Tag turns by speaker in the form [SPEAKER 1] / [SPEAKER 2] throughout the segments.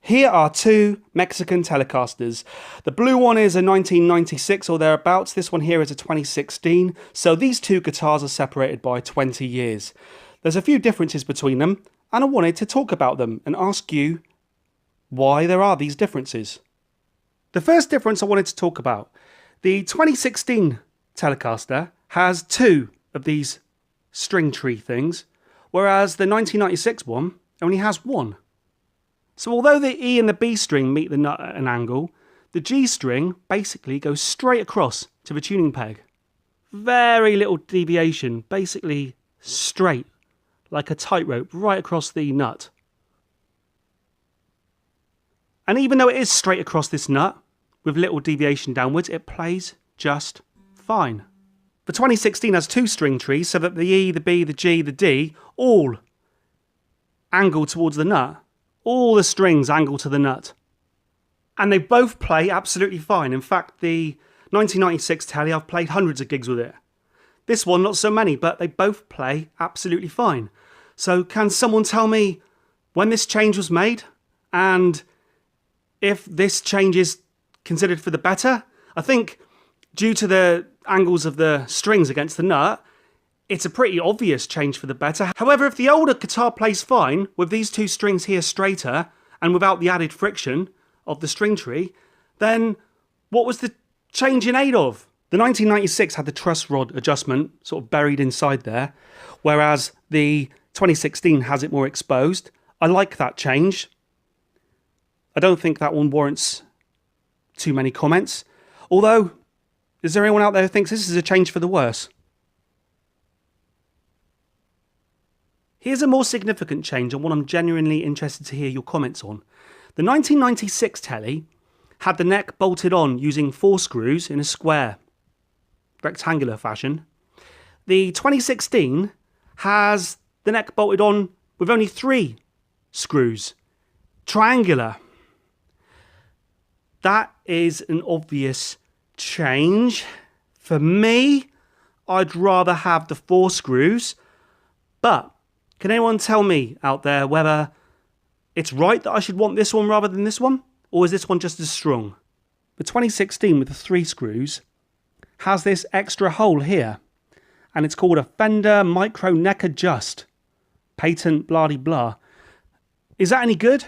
[SPEAKER 1] Here are two Mexican Telecasters. The blue one is a 1996 or thereabouts. This one here is a 2016. So these two guitars are separated by 20 years. There's a few differences between them, and I wanted to talk about them and ask you why there are these differences. The first difference I wanted to talk about. The 2016 Telecaster has two of these string tree things, whereas the 1996 one only has one. So although the E and the B string meet the nut at an angle, the G string basically goes straight across to the tuning peg. Very little deviation, basically straight, like a tightrope right across the nut. And even though it is straight across this nut, with little deviation downwards, it plays just fine. The 2016 has two string trees, so that the E, the B, the G, the D, all angle towards the nut. All the strings angle to the nut. And they both play absolutely fine. In fact, the 1996 Tele, I've played hundreds of gigs with it. This one, not so many, but they both play absolutely fine. So can someone tell me when this change was made? And if this change is considered for the better? I think due to the angles of the strings against the nut, it's a pretty obvious change for the better. However, if the older guitar plays fine, with these two strings here straighter, and without the added friction of the string tree, then what was the change in aid of? The 1996 had the truss rod adjustment sort of buried inside there, whereas the 2016 has it more exposed. I like that change. I don't think that one warrants too many comments. Although, is there anyone out there who thinks this is a change for the worse? Here's a more significant change and one I'm genuinely interested to hear your comments on. The 1996 Tele had the neck bolted on using 4 screws in a square, rectangular fashion. The 2016 has the neck bolted on with only 3 screws, triangular. That is an obvious change. For me, I'd rather have the 4 screws, but can anyone tell me out there whether it's right that I should want this one rather than this one? Or is this one just as strong? The 2016 with the 3 screws has this extra hole here. And it's called a Fender Micro Neck Adjust. Patent blah de blah. Is that any good?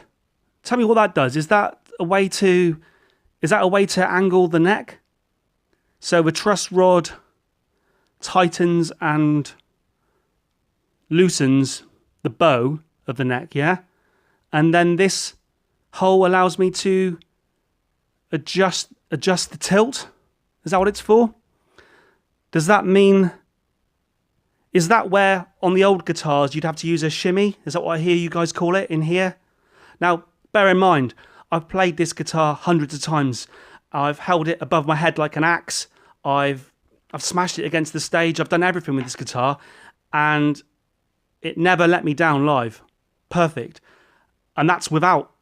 [SPEAKER 1] Tell me what that does. Is that a way to angle the neck? So the truss rod tightens and loosens the bow of the neck, yeah? And then this hole allows me to adjust the tilt. Is that what it's for? Does that mean... Is that where, on the old guitars, you'd have to use a shimmy? Is that what I hear you guys call it in here? Now, bear in mind, I've played this guitar hundreds of times. I've held it above my head like an axe. I've smashed it against the stage. I've done everything with this guitar. And it never let me down live. Perfect. And that's without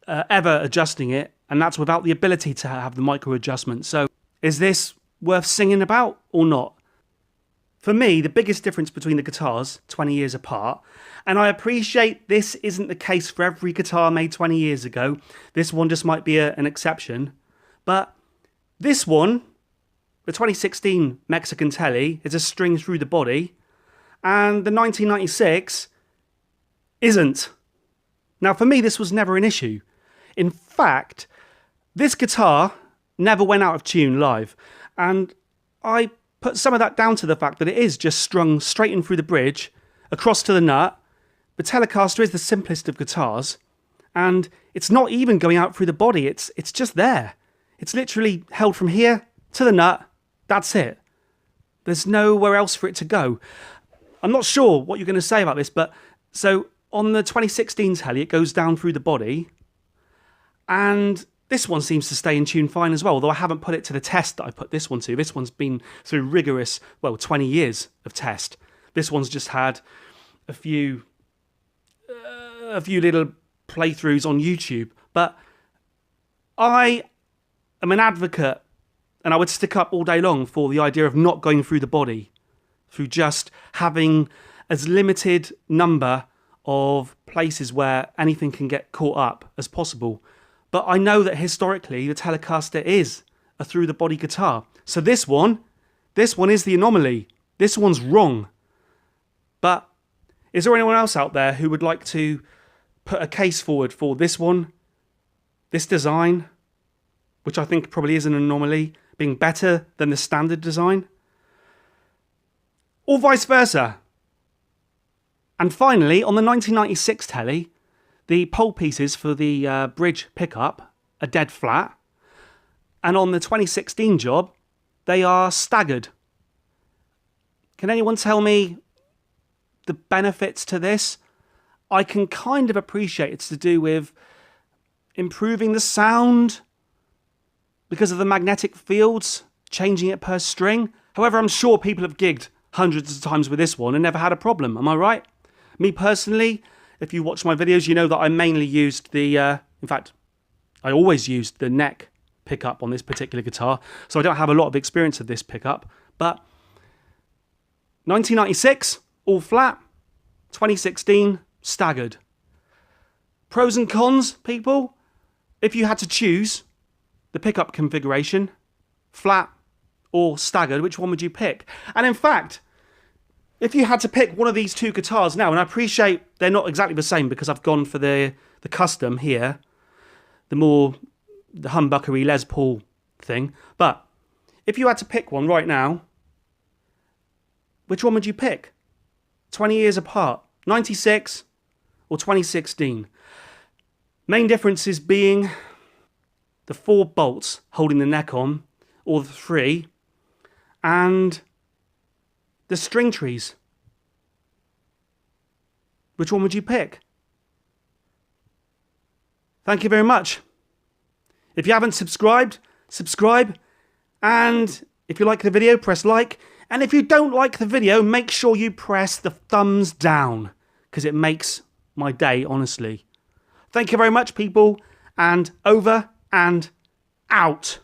[SPEAKER 1] ever adjusting it. And that's without the ability to have the micro adjustment. So is this worth singing about or not? For me, the biggest difference between the guitars, 20 years apart, and I appreciate this isn't the case for every guitar made 20 years ago. This one just might be an exception. But this one, the 2016 Mexican Tele, is a string through the body. And the 1996 isn't. Now, for me, this was never an issue. In fact, this guitar never went out of tune live. And I put some of that down to the fact that it is just strung straight in through the bridge, across to the nut. The Telecaster is the simplest of guitars. And it's not even going out through the body. It's just there. It's literally held from here to the nut. That's it. There's nowhere else for it to go. I'm not sure what you're going to say about this, but so on the 2016 Tele, it goes down through the body, and this one seems to stay in tune fine as well, although I haven't put it to the test that I put this one to. This one's been through rigorous, 20 years of test. This one's just had a few little playthroughs on YouTube, but I am an advocate, and I would stick up all day long for the idea of not going through the body, through just having as limited number of places where anything can get caught up as possible. But I know that historically the Telecaster is a through-the-body guitar. So this one is the anomaly. This one's wrong. But is there anyone else out there who would like to put a case forward for this one, this design, which I think probably is an anomaly, being better than the standard design? Or vice versa? And finally, on the 1996 Telly, the pole pieces for the bridge pickup are dead flat. And on the 2016 job, they are staggered. Can anyone tell me the benefits to this? I can kind of appreciate it's to do with improving the sound because of the magnetic fields, changing it per string. However, I'm sure people have gigged hundreds of times with this one and never had a problem. Am I right? Me personally, if you watch my videos, you know that I mainly used the, in fact, I always used the neck pickup on this particular guitar, so I don't have a lot of experience of this pickup. But 1996, all flat. 2016, staggered. Pros and cons, people? If you had to choose the pickup configuration, flat or staggered, which one would you pick? And in fact, if you had to pick one of these two guitars now, and I appreciate they're not exactly the same because I've gone for the custom here, the humbuckery Les Paul thing, but if you had to pick one right now, which one would you pick? 20 years apart, 96 or 2016? Main differences being the 4 bolts holding the neck on, or the 3, and the string trees. Which one would you pick? Thank you very much. If you haven't subscribed, subscribe. And if you like the video, press like. And if you don't like the video, make sure you press the thumbs down, because it makes my day, honestly. Thank you very much, people. And over and out.